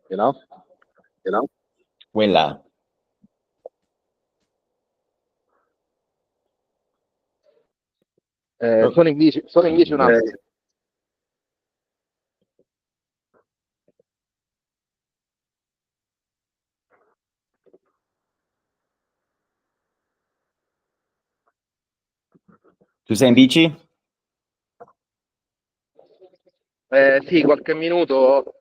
you know. Quella. Oh, Sono invece un altro. tu sei in bici? Sì, qualche minuto.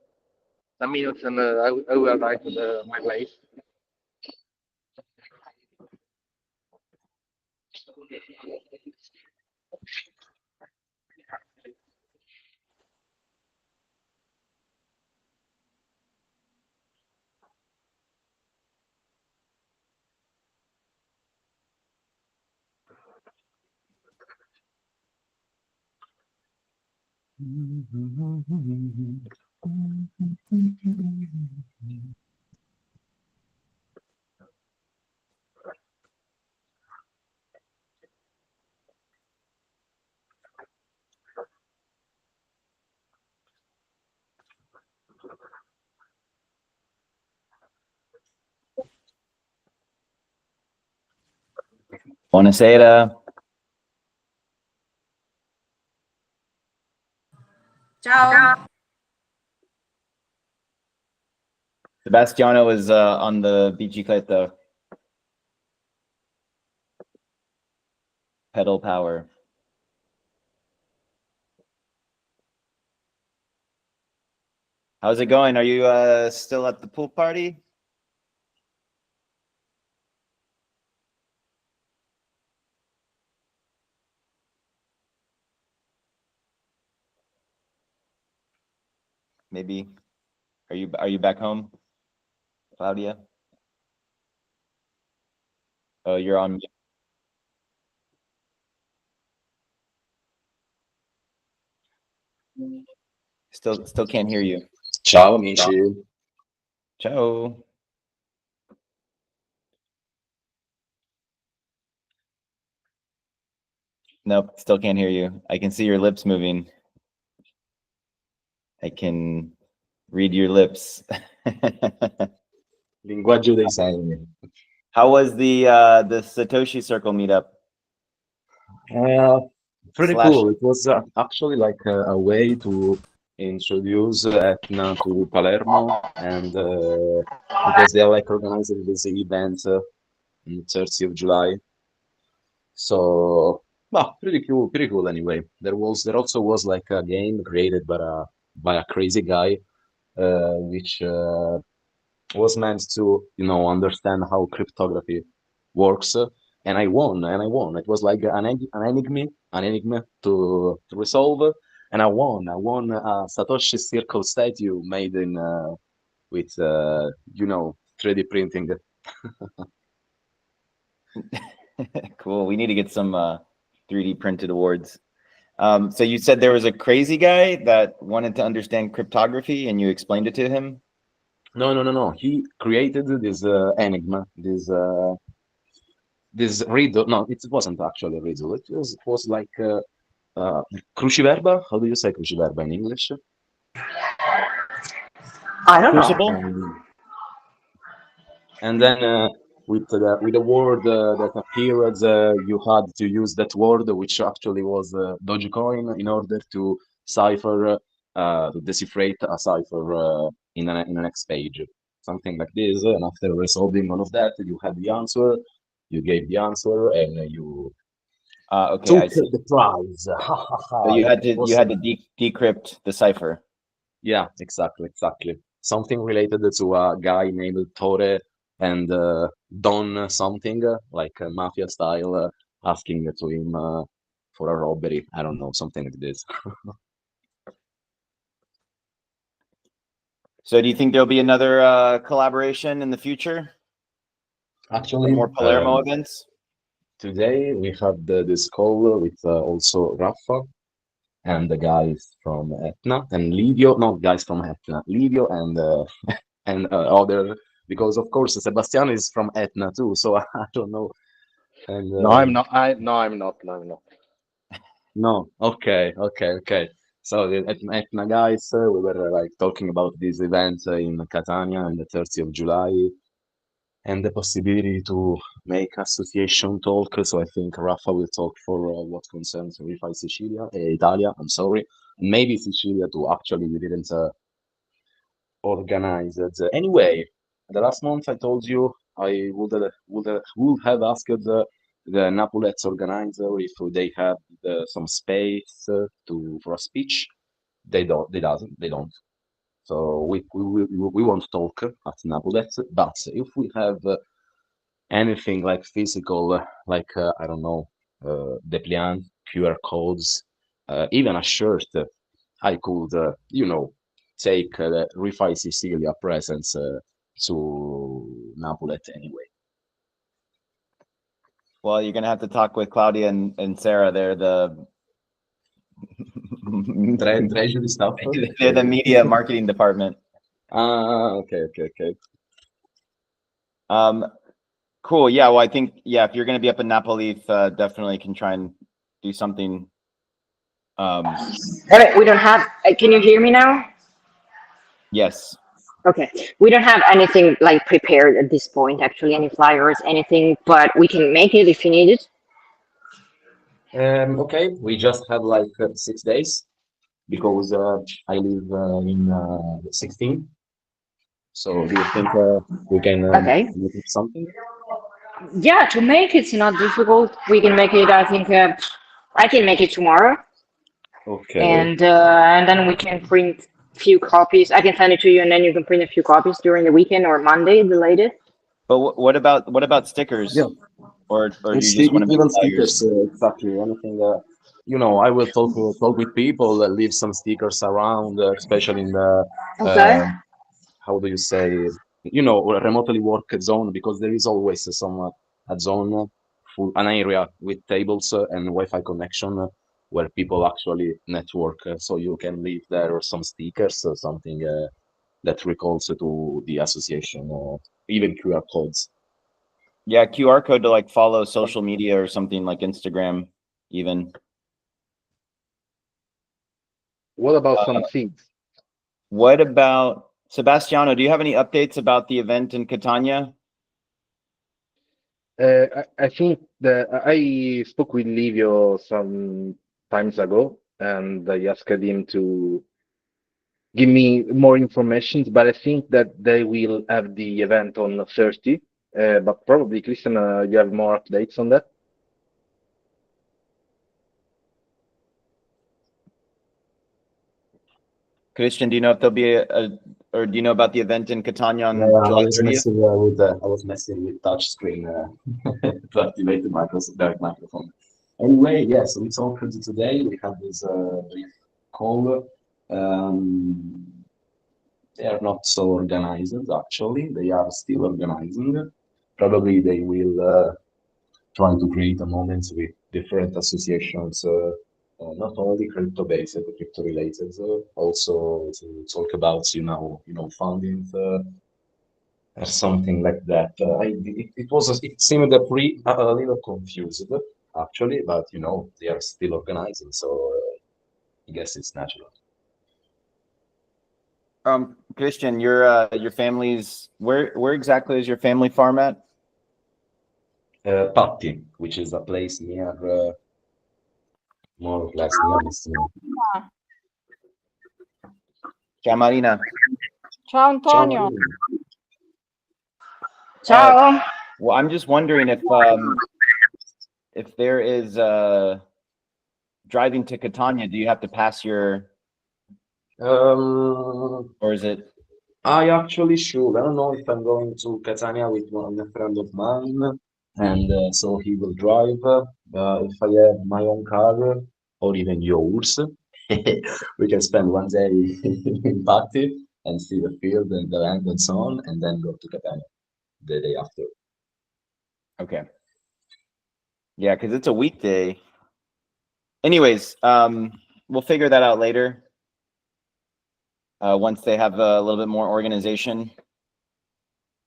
Some minutes and I will arrive to my place. Buonasera. Ciao. Sebastiano is on the bicicletta. Pedal power. How's it going? Are you still at the pool party? Maybe. Are you back home, Claudia? Oh, you're on. Still can't hear you. Ciao amici. Ciao. Nope, still can't hear you. I can see your lips moving. I can read your lips. Linguaggio dei segni. How was the Satoshi Circle meetup? Pretty Slash- cool. It was actually like a way to introduce Etna to Palermo, and because they are like organizing this event on the 30th of July. So, well, pretty cool anyway. There also was like a game created by a crazy guy, which was meant to, understand how cryptography works. And I won, and I won. It was like an enigma to resolve, and I won. I won a Satoshi Circle statue made in with 3D printing. Cool. We need to get some 3D printed awards. So you said there was a crazy guy that wanted to understand cryptography, and you explained it to him? No. He created this enigma, this riddle. No, it wasn't actually a riddle. It was like cruciverba. How do you say cruciverba in English? I don't know. Crucible? And then with a word that appeared, you had to use that word, which actually was Dogecoin, in order to to decipherate a cipher in the next page, something like this. And after resolving all of that, you had the answer, you gave the answer, and you Okay, I took see. the prize. So you had to decrypt the cipher. Yeah, exactly. Something related to a guy named Tore and Don something, like mafia style, asking to him for a robbery. I don't know, something like this. So do you think there'll be another collaboration in the future? Actually, More Palermo events? today we had this call with also Rafa and the guys from Etna and Livio, not guys from Etna, Livio and and other, because of course Sebastian is from Etna too, so I don't know. And No, I'm not. No, I'm not. no, okay. So at Etna guys, we were like talking about this event in Catania on the 30th of July and the possibility to make association talk. So I think Rafa will talk for what concerns Rifai Sicilia, Italia, I'm sorry, and maybe Sicilia too. Actually, we didn't organize it. Anyway, the last month I told you I would have asked the Napolet's organizer if they had some space for a speech. They don't. They doesn't. They don't. So we won't talk at Napolet's. But if we have anything like physical, like I don't know, dépliant, QR codes, even a shirt, I could, take the Rifai Sicilia presence to Napolet anyway. Well, you're gonna have to talk with Claudia and Sarah. They're the Treasury staff. they're the media marketing department. Okay. Cool. Yeah. Well, I think if you're gonna be up in Napoli, definitely can try and do something. We don't have. Can you hear me now? Yes. Okay. We don't have anything like prepared at this point. Actually, any flyers, anything, but we can make it if you need it. Okay, we just have like 6 days because I live in 16. So do you think we can Okay. make it something? Yeah, to make it's not difficult. We can make it. I think I can make it tomorrow, Okay. and then we can print few copies. I can send it to you, and then you can print a few copies during the weekend or Monday, the latest. But what about stickers? Yeah. Or do you It's just want to make even flyers? stickers, exactly. Anything, I will talk with people, leave some stickers around, especially in the Okay. how do you say, remotely work zone, because there is always a zone, an area with tables and Wi-Fi connection where people actually network. So you can leave there some stickers or something that recalls to the association, or even QR codes. Yeah, QR code to like follow social media or something like Instagram, even. What about some seeds? What about Sebastiano? Do you have any updates about the event in Catania? I think that I spoke with Livio some times ago, and I asked him to give me more information, but I think that they will have the event on 30. But probably, Christian, you have more updates on that? Christian, do you know if there'll be or do you know about the event in Catania on Yeah, July 30th? I was messing with touch screen to activate the direct microphone. Anyway, yes, we talked today. We had this brief call. They are not so organized, actually. They are still organizing. Probably they will try to create a moment with different associations, not only crypto-based, but crypto-related, also to talk about, funding or something like that. It seemed a little confused, actually, but they are still organizing, so I guess it's natural. Christian, your family's where exactly is your family farm at? Patti, which is a place near, more or less near Messina. Ciao Marina. Ciao Antonio. Ciao. Well, I'm just wondering if there is driving to Catania, do you have to pass your or is it? I actually should. I don't know if I'm going to Catania with a friend of mine, and so he will drive. If I have my own car or even yours, we can spend one day in Patti and see the field and the land and so on, and then go to Catania the day after. Okay. Yeah, because it's a weekday. Anyways, we'll figure that out later. Once they have a little bit more organization.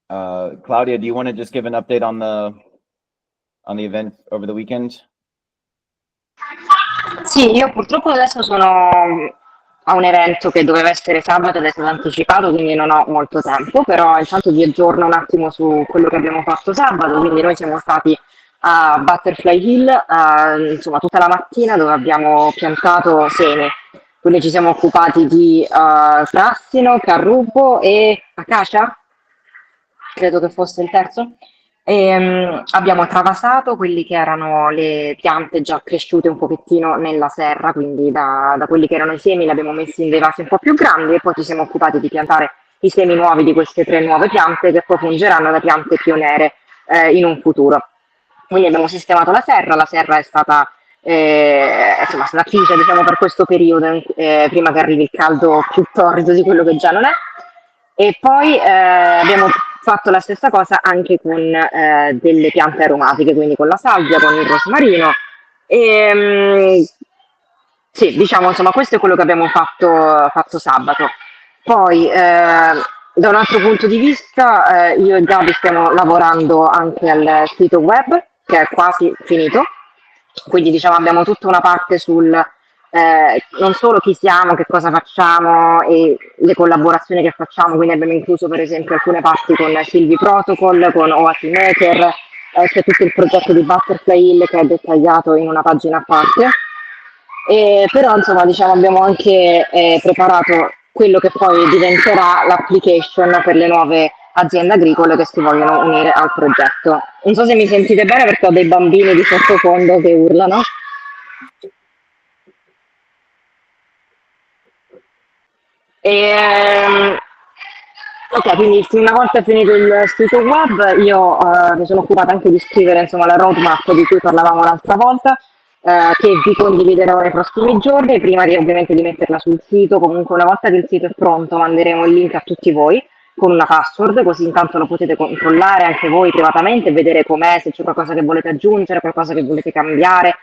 Claudia, do you want to just give an update on the event over the weekend? Sì, io purtroppo adesso sono a un evento che doveva essere sabato ed è stato anticipato, quindi non ho molto tempo, però intanto vi aggiorno un attimo su quello che abbiamo fatto sabato. Quindi noi siamo stati a Butterfly Hill, insomma tutta la mattina, dove abbiamo piantato seme. Quindi ci siamo occupati di frassino, carrubo e acacia, credo che fosse il terzo. Abbiamo travasato quelli che erano le piante già cresciute un pochettino nella serra, quindi da quelli che erano i semi li abbiamo messi in dei vasi un po' più grandi, e poi ci siamo occupati di piantare i semi nuovi di queste 3 nuove piante, che poi fungeranno da piante pioniere in un futuro. Quindi abbiamo sistemato la serra è stata, insomma, è stata chiusa, diciamo, per questo periodo, prima che arrivi il caldo più torrido di quello che già non è. E poi abbiamo fatto la stessa cosa anche con delle piante aromatiche, quindi con la salvia, con il rosmarino. Sì, diciamo, insomma, questo è quello che abbiamo fatto sabato. Poi, da un altro punto di vista, io e Gabi stiamo lavorando anche al sito web, che è quasi finito. Quindi, diciamo, abbiamo tutta una parte sul non solo chi siamo, che cosa facciamo e le collaborazioni che facciamo, quindi abbiamo incluso per esempio alcune parti con Silvi Protocol, con OASI Maker, c'è tutto il progetto di Butterfly Hill che è dettagliato in una pagina a parte. Però insomma diciamo abbiamo anche preparato quello che poi diventerà l'application per le nuove aziende agricole che si vogliono unire al progetto. Non so se mi sentite bene perché ho dei bambini di sottofondo che urlano. Ok, quindi una volta finito il sito web, io mi sono occupata anche di scrivere insomma, la roadmap di cui parlavamo l'altra volta, che vi condividerò nei prossimi giorni, prima di ovviamente di metterla sul sito. Comunque una volta che il sito è pronto manderemo il link a tutti voi con una password, così intanto lo potete controllare anche voi privatamente e vedere com'è, se c'è qualcosa che volete aggiungere, qualcosa che volete cambiare,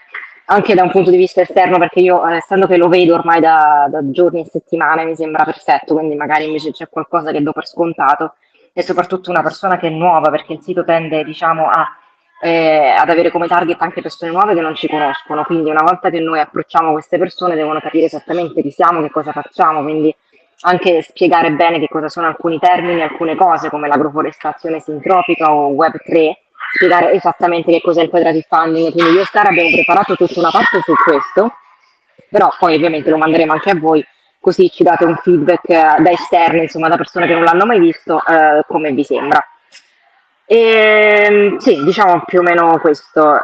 anche da un punto di vista esterno, perché io, essendo che lo vedo ormai da giorni e settimane, mi sembra perfetto, quindi magari invece c'è qualcosa che do per scontato, e soprattutto una persona che è nuova, perché il sito tende, diciamo, ad avere come target anche persone nuove che non ci conoscono, quindi una volta che noi approcciamo queste persone devono capire esattamente chi siamo, che cosa facciamo, quindi anche spiegare bene che cosa sono alcuni termini, alcune cose come l'agroforestazione sintropica o Web3, spiegare esattamente che cos'è il quadratic funding. Quindi io e Sara abbiamo preparato tutta una parte su questo, però poi ovviamente lo manderemo anche a voi, così ci date un feedback da esterni, insomma da persone che non l'hanno mai visto, come vi sembra. Sì, diciamo più o meno questo.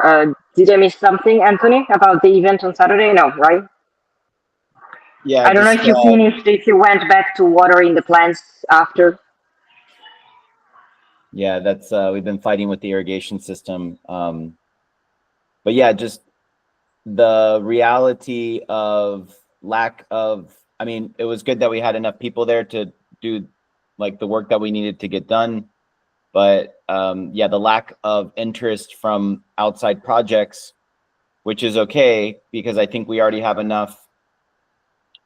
Did I miss something, Anthony, about the event on Saturday? No, right? Yeah, I don't know if you finished, if you went back to watering the plants after. yeah, that's we've been fighting with the irrigation system. But yeah, just the reality of lack of, I mean, it was good that we had enough people there to do like the work that we needed to get done. But yeah, the lack of interest from outside projects, which is okay, because I think we already have enough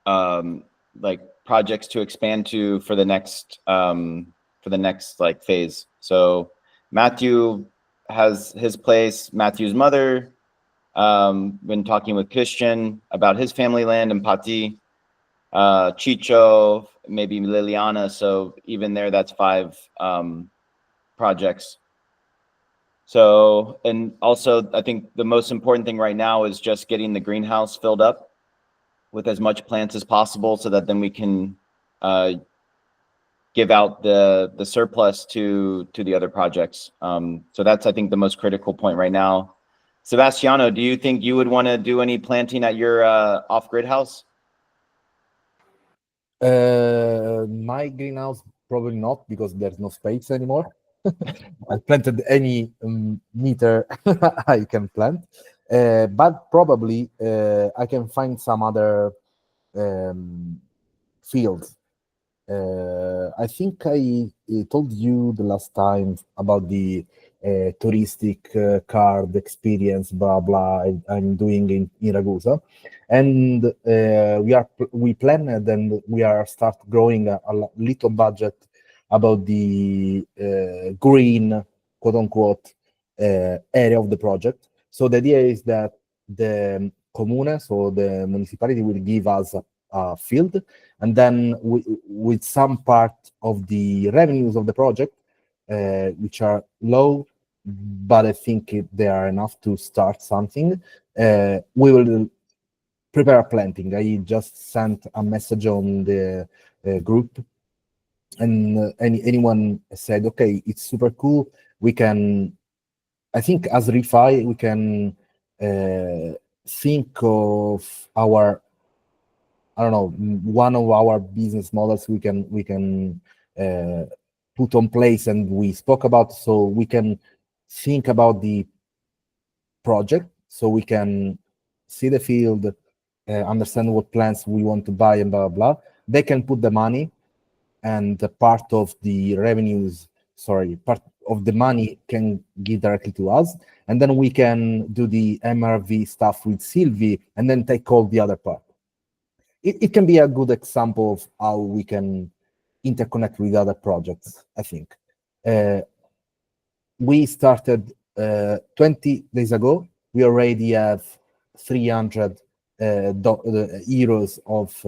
like projects to expand to for the next like phase. So Matthew has his place, Matthew's mother, been talking with Christian about his family land in Pati, Chicho, maybe Liliana. So even there, that's 5 projects. So, and also I think the most important thing right now is just getting the greenhouse filled up with as much plants as possible, so that then we can give out the surplus to the other projects. So that's, I think, the most critical point right now. Sebastiano, do you think you would want to do any planting at your off-grid house? My greenhouse probably not, because there's no space anymore. I planted any meter I can plant, but probably I can find some other fields. I think I told you the last time about the touristic card experience, blah blah. I'm doing in Ragusa, and we planned and we are start growing a little budget about the green, quote unquote, area of the project. So the idea is that the comune, so the municipality, will give us a field, and then with some part of the revenues of the project, which are low, but I think they are enough to start something, we will prepare a planting. I just sent a message on the group, and anyone said, okay, it's super cool. We can, I think as rifai, we can think of our, I don't know, one of our business models we can put on place, and we spoke about, so we can think about the project, so we can see the field, understand what plants we want to buy, and blah blah blah. They can put the money, and the part of the revenues, sorry, part of the money can give directly to us, and then we can do the MRV stuff with Sylvie, and then take all the other part. It can be a good example of how we can interconnect with other projects, I think. We started 20 days ago. We already have 300 euros of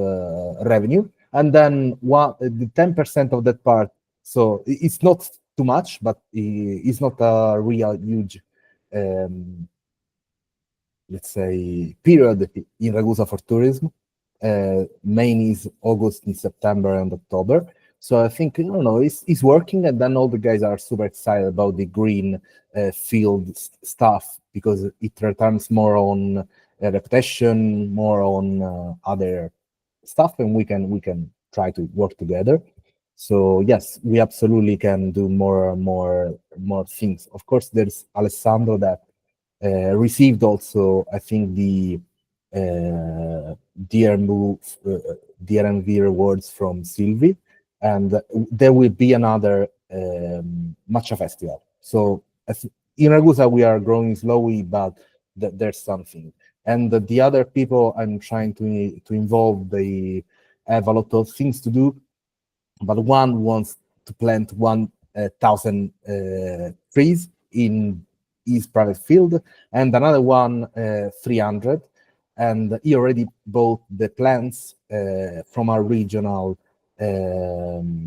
revenue, and then the 10% of that part. So it's not too much, but it's not a real huge, let's say, period in Ragusa for tourism. Main is August and September and October. So I think, I don't know, it's working, and then all the guys are super excited about the green field stuff, because it returns more on reputation, more on other stuff, and we can try to work together. So yes, we absolutely can do more things. Of course, there's Alessandro that received also, I think, the DRMV rewards from Sylvie, and there will be another matcha festival. So in Ragusa we are growing slowly, but there's something. And the other people I'm trying to involve, they have a lot of things to do, but one wants to plant 1,000 trees in his private field, and another one 300, and he already bought the plants from our regional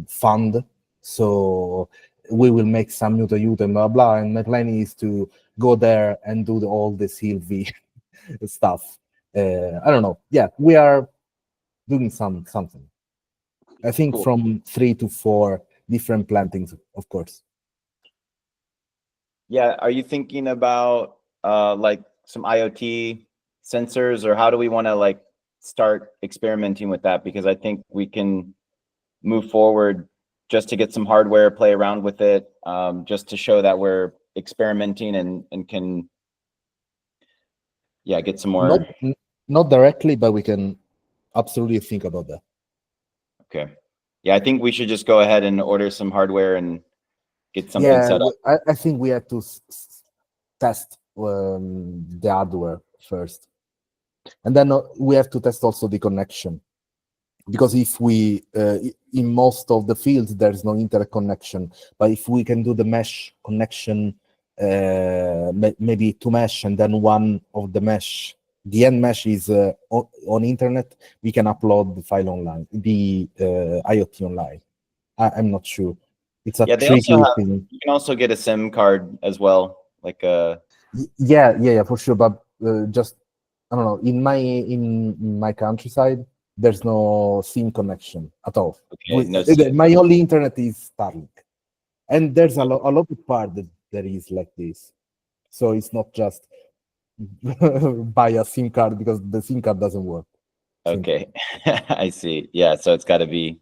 fund. So we will make some Yuta and blah blah, and my plan is to go there and do all the Sylvie stuff. I don't know. Yeah, we are doing something. I think Cool. from 3 to 4 different plantings, of course. Yeah, are you thinking about like some IoT sensors, or how do we want to like start experimenting with that? Because I think we can move forward just to get some hardware, play around with it, just to show that we're experimenting and can, yeah, get some more. Not directly, but we can absolutely think about that. Okay. Yeah, I think we should just go ahead and order some hardware and get something set up. I think we have to test the hardware first, and then we have to test also the connection, because if we in most of the fields there's no interconnection, but if we can do the mesh connection, maybe 2 mesh, and then one of the mesh, the end mesh is on internet, we can upload the file online, the IoT online. I'm not sure. It's a tricky thing. You can also get a SIM card as well, like a. Yeah, for sure. But just, I don't know. In my countryside, there's no SIM connection at all. Okay, no SIM. My only internet is Starlink, and there's a lot of part that there is like this. So it's not just buy a SIM card, because the SIM card doesn't work. Okay, I see. Yeah, so it's got to be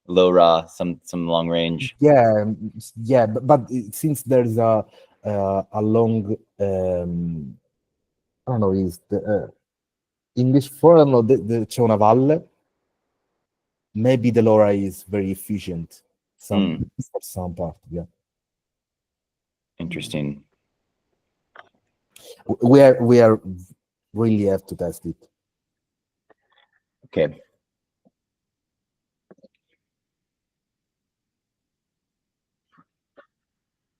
low raw, some long range. Yeah, but since there's a long, I don't know, is the English for, I don't know, c'è una valle. Maybe the LoRa is very efficient for some part. Yeah. Interesting. We are really have to test it. Okay.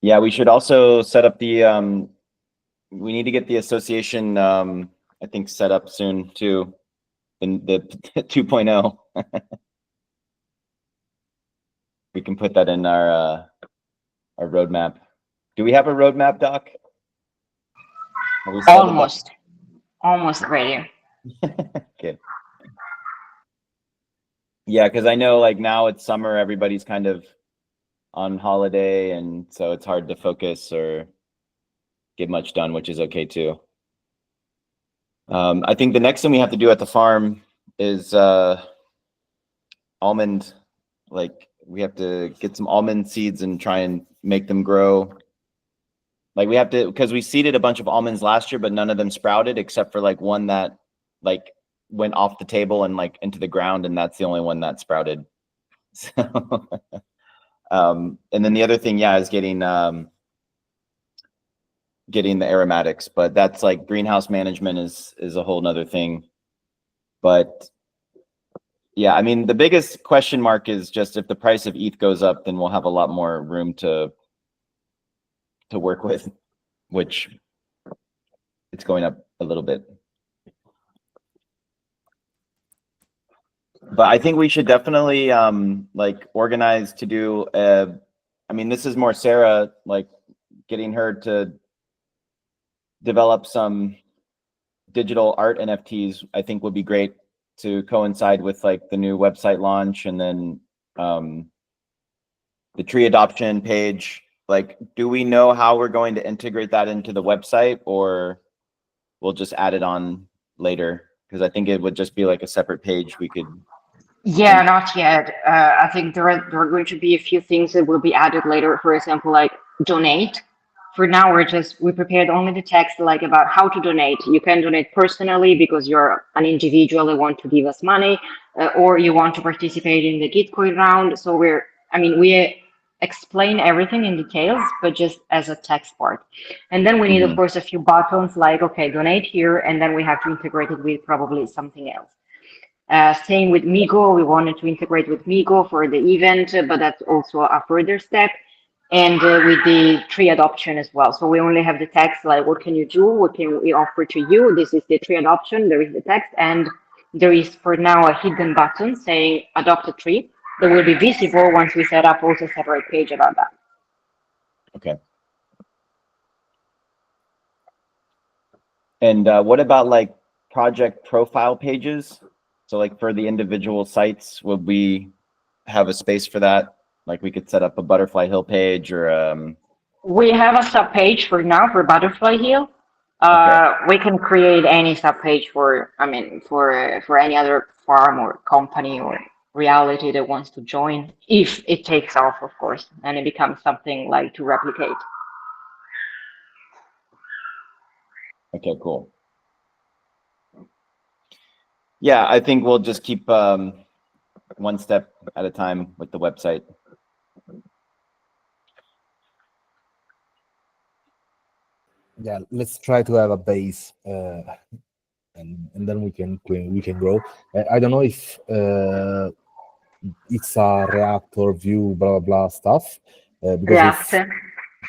Yeah, we should also set up the we need to get the association I think set up soon too. the 2.0. We can put that in our roadmap. Do we have a roadmap, Doc? Have we started that? Almost ready. Okay. Yeah, because I know like now it's summer, everybody's kind of on holiday, and so it's hard to focus or get much done, which is okay too. I think the next thing we have to do at the farm is almond, like we have to get some almond seeds and try and make them grow. Like we have to, because we seeded a bunch of almonds last year, but none of them sprouted except for like one that like went off the table and like into the ground, and that's the only one that sprouted. So, and then the other thing, yeah, is getting the aromatics, but that's like greenhouse management is a whole nother thing. But yeah, I mean, the biggest question mark is just if the price of ETH goes up, then we'll have a lot more room to work with, which it's going up a little bit. But I think we should definitely like organize to do I mean, this is more Sarah, like getting her to develop some digital art NFTs, I think would be great to coincide with like the new website launch, and then the tree adoption page. Like, do we know how we're going to integrate that into the website, or we'll just add it on later? Because I think it would just be like a separate page we could. Yeah, not yet. I think there are going to be a few things that will be added later. For example, like donate. For now, we prepared only the text like about how to donate. You can donate personally because you're an individual and want to give us money, or you want to participate in the Gitcoin round. So we explain everything in details, but just as a text part. And then we need, of course, a few buttons like, okay, donate here, and then we have to integrate it with probably something else. Same with Migo, we wanted to integrate with Migo for the event, but that's also a further step. And with the tree adoption as well. So we only have the text like, what can you do? What can we offer to you? This is the tree adoption. There is the text, and there is for now a hidden button saying adopt a tree that will be visible once we set up also a separate page about that. Okay. And what about like project profile pages? So like for the individual sites, would we have a space for that? Like we could set up a Butterfly Hill page, or we have a sub page for now for Butterfly Hill. Okay. We can create any sub page for any other farm or company or reality that wants to join, if it takes off, of course, and it becomes something like to replicate. Okay, cool. Yeah, I think we'll just keep one step at a time with the website. Yeah, let's try to have a base, and then we can grow. I don't know if it's a React or Vue blah blah stuff, because React. it's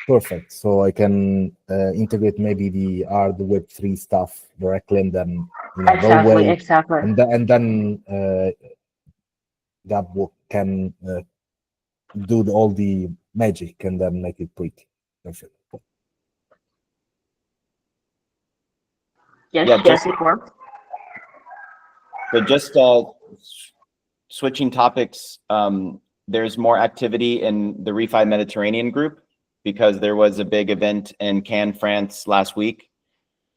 perfect. So I can integrate maybe the hard Web3 stuff directly, and then in a raw way, Exactly. and then Gab can do all the magic and then make it pretty. Perfect. Yes, it works. So just switching topics, there's more activity in the Refi Mediterranean group because there was a big event in Cannes, France last week.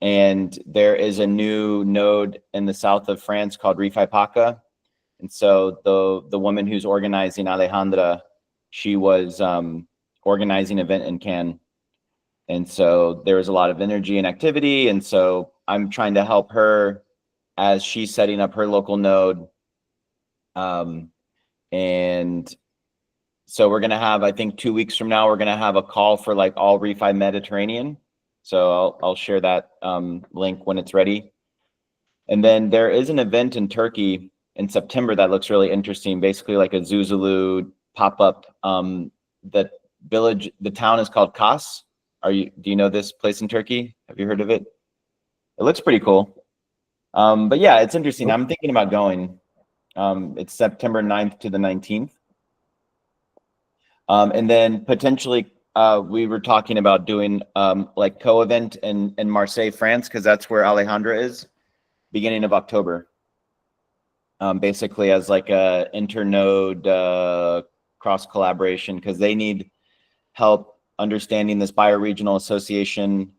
And there is a new node in the south of France called Rifai Paca. And so the woman who's organizing, Alejandra, she was organizing an event in Cannes. And so there was a lot of energy and activity. And so I'm trying to help her as she's setting up her local node. And so we're going to have, I think 2 weeks from now, we're going to have a call for like all Refi Mediterranean. So I'll share that link when it's ready. And then there is an event in Turkey in September that looks really interesting, basically like a Zuzulu pop-up. The town is called Kos. Do you know this place in Turkey? Have you heard of it? It looks pretty cool. But yeah, it's interesting. I'm thinking about going. It's September 9th to the 19th. And then potentially we were talking about doing like co-event in Marseille, France, because that's where Alejandra is, beginning of October. Basically as like a internode cross collaboration, because they need help understanding this bioregional association,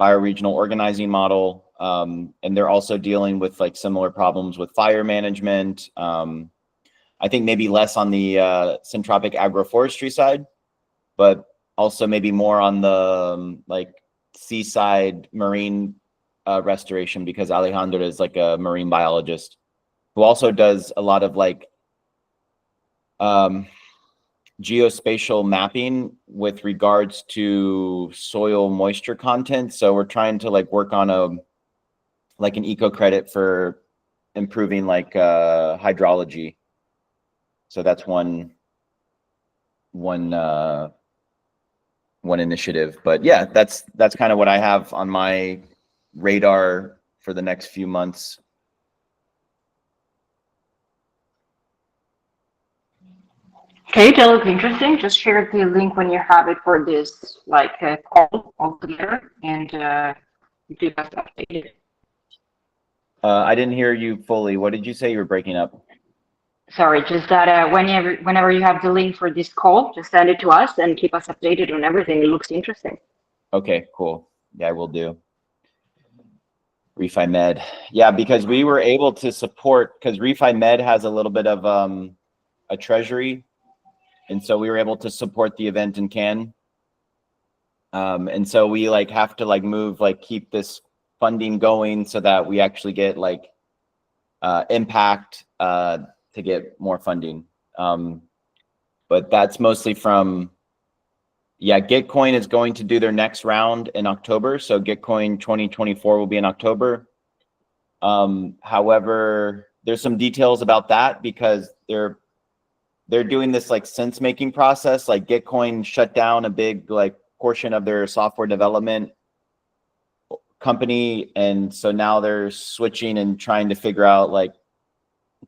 bioregional organizing model. And they're also dealing with like similar problems with fire management. I think maybe less on the syntropic agroforestry side, but also maybe more on the like seaside marine restoration, because Alejandra is like a marine biologist who also does a lot of like geospatial mapping with regards to soil moisture content. So we're trying to like work on an eco credit for improving like hydrology. So that's one initiative. But yeah, that's kind of what I have on my radar for the next few months. Okay, that looks interesting. Just share the link when you have it for this call altogether, and do us updated. I didn't hear you fully. What did you say? You were breaking up. Sorry, just that whenever you have the link for this call, just send it to us and keep us updated on everything. It looks interesting. Okay, cool. Yeah, I will do. Refi Med. Yeah, because we were able to support, because Refi Med has a little bit of a treasury. And so we were able to support the event in Cannes. And so we like have to like move, like keep this funding going so that we actually get like impact to get more funding. But that's mostly from, yeah, Gitcoin is going to do their next round in October. So Gitcoin 2024 will be in October. However, there's some details about that because they're doing this like sense making process. Like Gitcoin shut down a big like portion of their software development company. And so now they're switching and trying to figure out like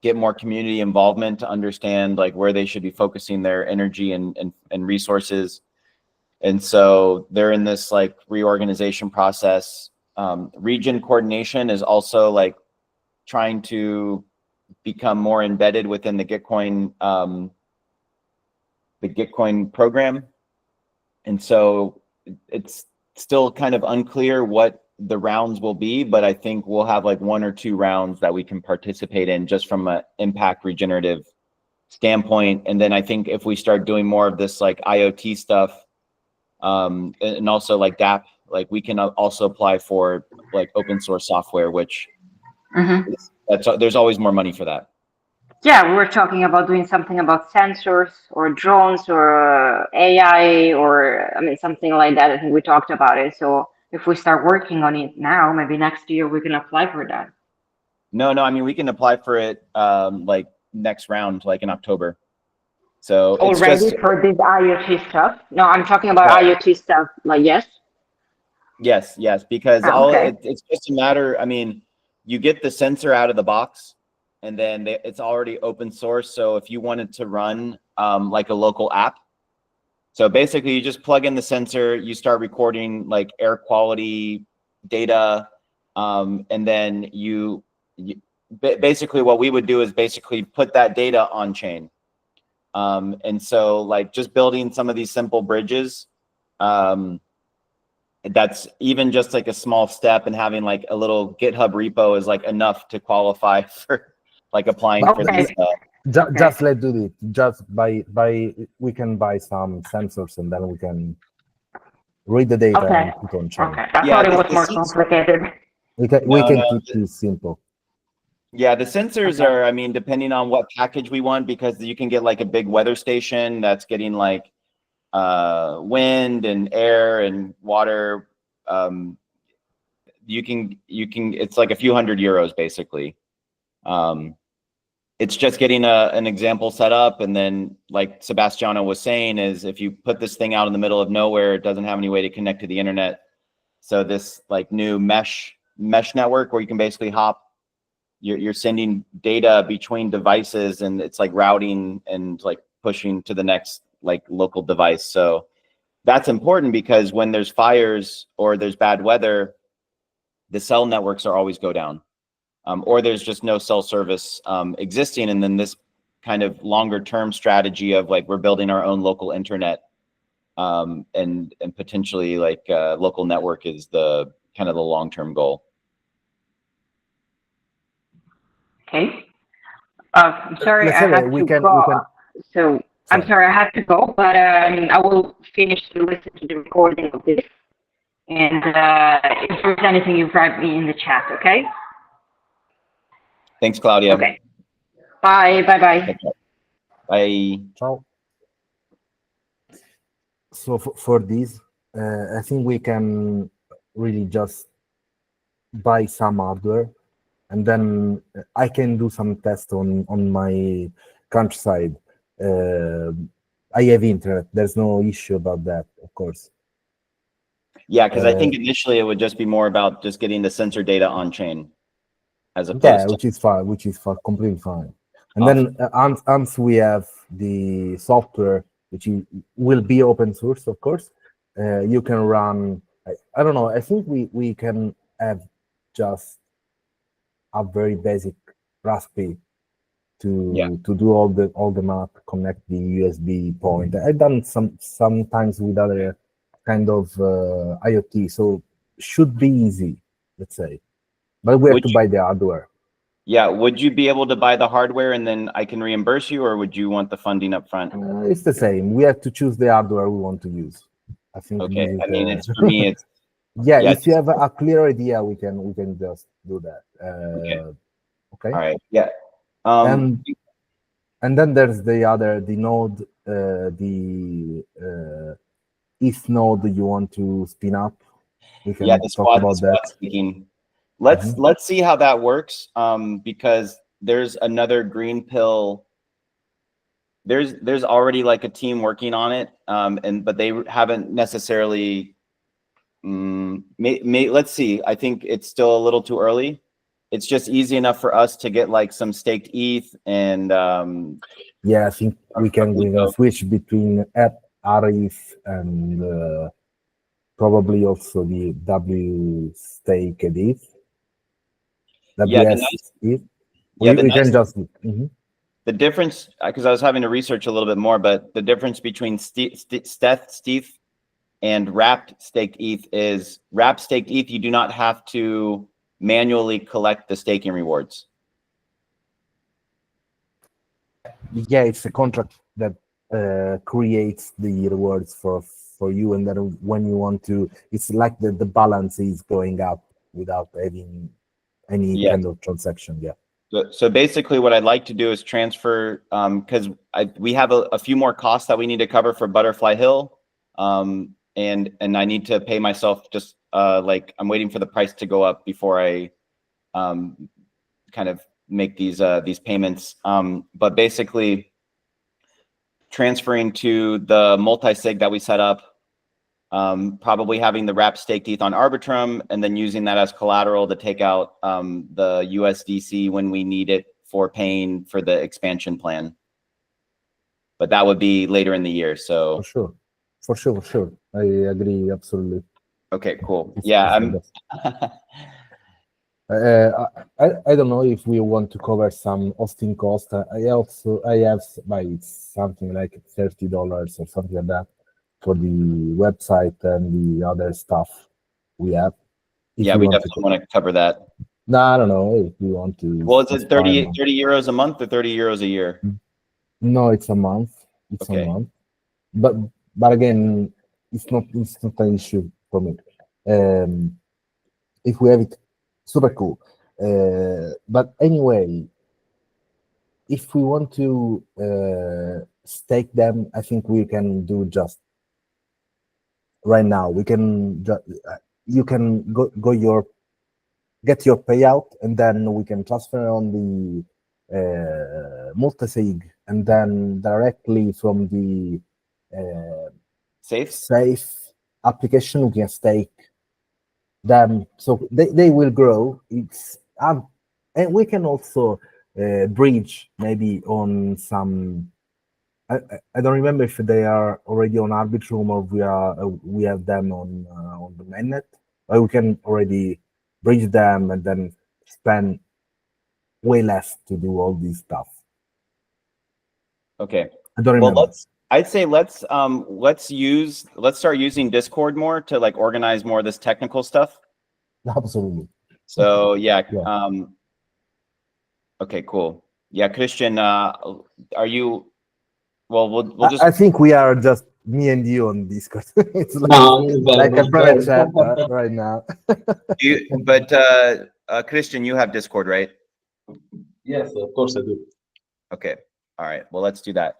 get more community involvement to understand like where they should be focusing their energy and resources. And so they're in this like reorganization process. Region coordination is also like trying to become more embedded within the Gitcoin program. And so it's still kind of unclear what the rounds will be, but I think we'll have like 1 or 2 rounds that we can participate in just from an impact regenerative standpoint. And then I think if we start doing more of this like IoT stuff, and also like DApp, like we can also apply for like open source software, which there's always more money for that. Yeah, we were talking about doing something about sensors or drones or AI or something like that. I think we talked about it. So if we start working on it now, maybe next year we can apply for that. No, I mean we can apply for it like next round, like in October. So already for this IoT stuff? No, I'm talking about IoT stuff. Like yes. Yes, because it's just a matter. I mean, you get the sensor out of the box, and then it's already open source. So if you wanted to run like a local app, so basically you just plug in the sensor, you start recording like air quality data, and then you basically what we would do is basically put that data on chain. And so like just building some of these simple bridges, that's even just like a small step, and having like a little GitHub repo is like enough to qualify for like applying for this stuff. Just let's do it. Just we can buy some sensors and then we can read the data and put on chain. Okay, I thought it was more complicated. We can keep this simple. Yeah, the sensors are, I mean, depending on what package we want, because you can get like a big weather station that's getting like wind and air and water. You can it's like a few €100 basically. It's just getting an example set up, and then like Sebastiano was saying, is if you put this thing out in the middle of nowhere, it doesn't have any way to connect to the internet. So this like new mesh network where you can basically hop you're sending data between devices, and it's like routing and like pushing to the next like local device. So that's important because when there's fires or there's bad weather, the cell networks are always go down, or there's just no cell service existing. And then this kind of longer term strategy of like we're building our own local internet and potentially like local network is the kind of the long term goal. Okay. I'm sorry, Let's I say have we to can go. So I'm sorry. sorry, I have to go, but I will finish to listen to the recording of this. And if there's anything, you write me in the chat, okay? Thanks, Claudia. Okay. Bye. Bye. Bye. Ciao. So for this, I think we can really just buy some hardware, and then I can do some tests on my countryside. I have internet. There's no issue about that, of course. Yeah, because I think initially it would just be more about just getting the sensor data on chain, as opposed Yeah, to which is completely fine. And then once we have the software, which will be open source, of course, you can run. I don't know. I think we can have just a very basic Raspberry to do all the map, connect the USB point. I've done sometimes with other kind of IoT, so should be easy, let's say. But we have to buy the hardware. Yeah, would you be able to buy the hardware and then I can reimburse you, or would you want the funding up front? It's the same. We have to choose the hardware we want to use. I think. Okay, I mean, it's for me. It's yeah. If you have a clear idea, we can just do that. Okay. All right. Yeah. And then there's the node, the if node you want to spin up. We can talk about that. Speaking. Let's see how that works. Because there's another green pill. There's already like a team working on it. But they haven't necessarily. Let's see. I think it's still a little too early. It's just easy enough for us to get like some staked ETH and yeah, I think we can switch between RETH and probably also the W stake ETH. We can just the difference, because I was having to research a little bit more, but the difference between Steth and wrapped staked ETH is wrapped staked ETH, you do not have to manually collect the staking rewards. Yeah, it's a contract that creates the rewards for you, and then when you want to, it's like the balance is going up without having any kind of transaction. Yeah. So basically what I'd like to do is transfer, because we have a few more costs that we need to cover for Butterfly Hill, and I need to pay myself just like I'm waiting for the price to go up before I kind of make these payments. But basically transferring to the multi-sig that we set up, probably having the wrap staked ETH on Arbitrum, and then using that as collateral to take out the USDC when we need it for paying for the expansion plan. But that would be later in the year. So for sure. I agree absolutely. Okay, cool. Yeah, I don't know if we want to cover some hosting cost. I have by something like $30 or something like that for the website and the other stuff we have. Yeah, we definitely want to cover that. No, I don't know if we want to. Well, is it 30 euros a month or 30 euros a year? No, it's a month. It's a month. But again, it's not an issue for me. If we have it, super cool. But anyway, if we want to stake them, I think we can do just right now. We can you can get your payout, and then we can transfer on the multisig, and then directly from the safe application we can stake them. So they will grow. It's And we can also bridge maybe on some. I don't remember if they are already on Arbitrum or we have them on the mainnet. Or we can already bridge them and then spend way less to do all this stuff. Okay. I don't remember. Well, I'd say let's start using Discord more to like organize more of this technical stuff. Absolutely. So yeah. Yeah. Okay, cool. Yeah, Christian, are you? Well, we'll just. I think we are just me and you on Discord. It's like a Well, private chat right now. But Christian, you have Discord, right? yes, of course I do. Okay. All right. Well, let's do that.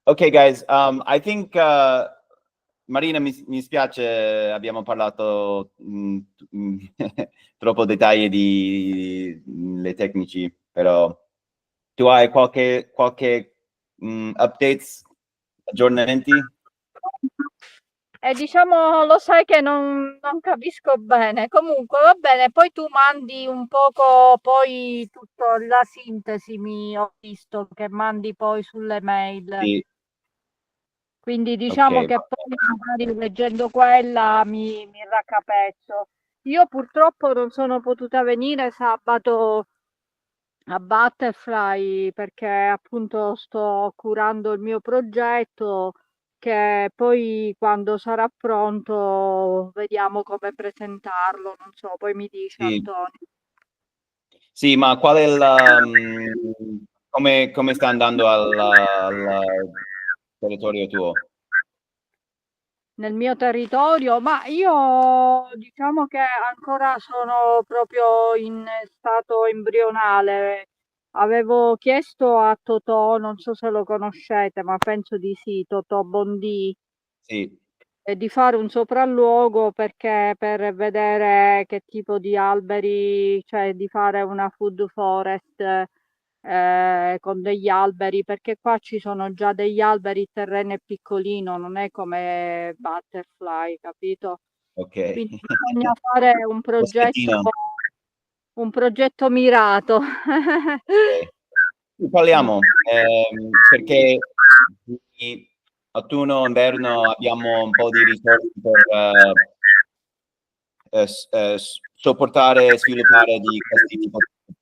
Okay, guys. I think Marina, mi spiace, abbiamo parlato troppo dettagli di le tecnici, però tu hai qualche updates, aggiornamenti? Diciamo, lo sai che non capisco bene. Comunque va bene, poi tu mandi un poco, poi tutta la sintesi ho visto che mandi poi sulle mail. Sì. Quindi diciamo Ok. che poi magari leggendo quella mi raccapezzo. Io purtroppo non sono potuta venire sabato a Butterfly perché appunto sto curando il mio progetto che poi quando sarà pronto vediamo come presentarlo, non so, poi mi dice Sì. Antonio. Sì, ma qual è come sta andando al territorio tuo? Nel mio territorio, ma io diciamo che ancora sono proprio in stato embrionale. Avevo chiesto a Totò, non so se lo conoscete, ma penso di sì, Totò Bondì, Sì. di fare un sopralluogo perché per vedere che tipo di alberi, cioè di fare una food forest con degli alberi, perché qua ci sono già degli alberi, il terreno è piccolino, non è come Butterfly, capito? Ok. Quindi bisogna fare Moschettino. un progetto mirato. Ok. Parliamo, perché di autunno, inverno abbiamo un po' di risorse per sopportare e sviluppare di questi tipi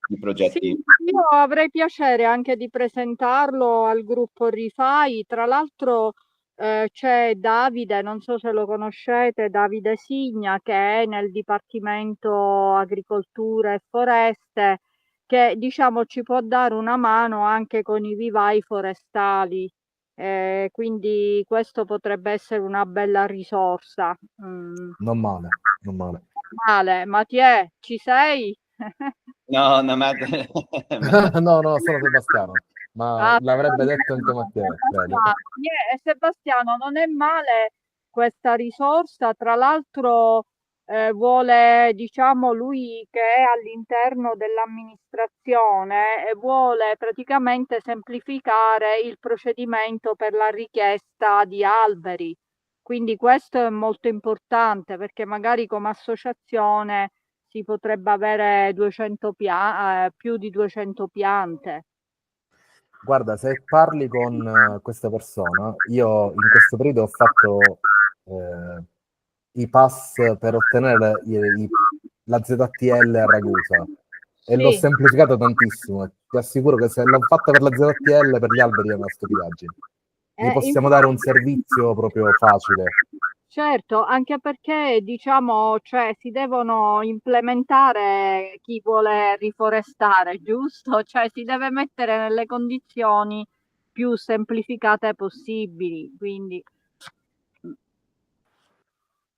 di Sì, progetti. io avrei piacere anche di presentarlo al gruppo Rifai. Tra l'altro c'è Davide, non so se lo conoscete, Davide Signa, che è nel Dipartimento Agricoltura e Foreste, che diciamo ci può dare una mano anche con i vivai forestali. Quindi questo potrebbe essere una bella risorsa. Non male, non male. Male, Mathieu, ci sei? No, no, ma... No, sono Sebastiano, ma Ah, l'avrebbe detto anche Matteo, credo. Sebastiano, non è male questa risorsa, tra l'altro vuole, diciamo, lui che è all'interno dell'amministrazione e vuole praticamente semplificare il procedimento per la richiesta di alberi. Quindi questo è molto importante perché magari come associazione si potrebbe avere 200 più di 200 piante. Guarda, se parli con questa persona, io in questo periodo ho fatto i pass per ottenere la ZTL a Ragusa e l'ho Sì. semplificato tantissimo. Ti assicuro che se l'ho fatta per la ZTL, per gli alberi è una stupidaggine. Gli possiamo dare un servizio proprio facile. Certo, anche perché diciamo, cioè, si devono implementare chi vuole riforestare, giusto? Cioè si deve mettere nelle condizioni più semplificate possibili. Quindi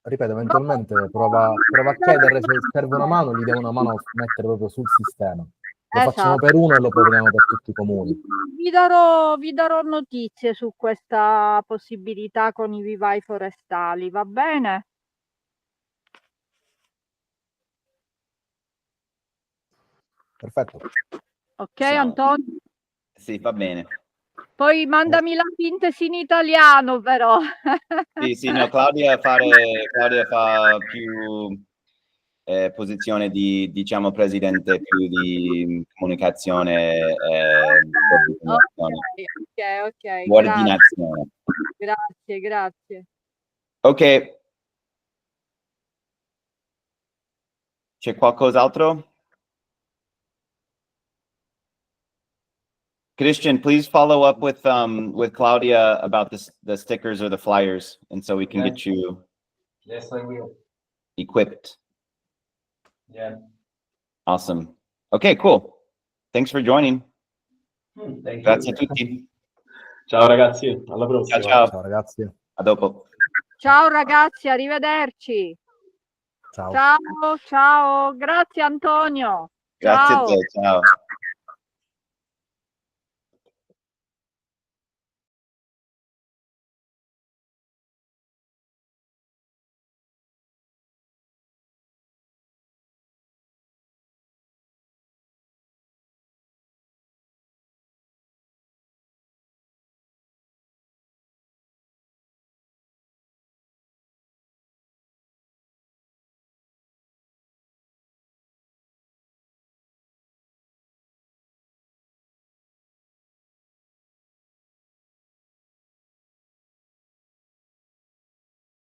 Ripeto, eventualmente prova a chiedere se serve una mano, gli do una mano a mettere proprio sul sistema. Lo facciamo per esatto. uno e lo proviamo per tutti i comuni. Vi darò notizie su questa possibilità con i vivai forestali, va bene? Perfetto. Ok, Siamo. Antonio? Sì, va bene. Poi mandami la sintesi in italiano, però. Sì, no, Claudia fa più posizione di, diciamo, presidente più di comunicazione e Ok, coordinazione. grazie. Ok. C'è qualcos'altro? Christian, please follow up with Claudia about the stickers or the flyers, and so we can get you equipped. Yeah. Awesome. Okay, cool. Thanks for joining. Thank Grazie a you. tutti. Ciao ragazzi, alla prossima. Ciao. Ciao ragazzi. A dopo. Ciao ragazzi, arrivederci. Ciao. Ciao, grazie Antonio. Grazie a Ciao. te, ciao.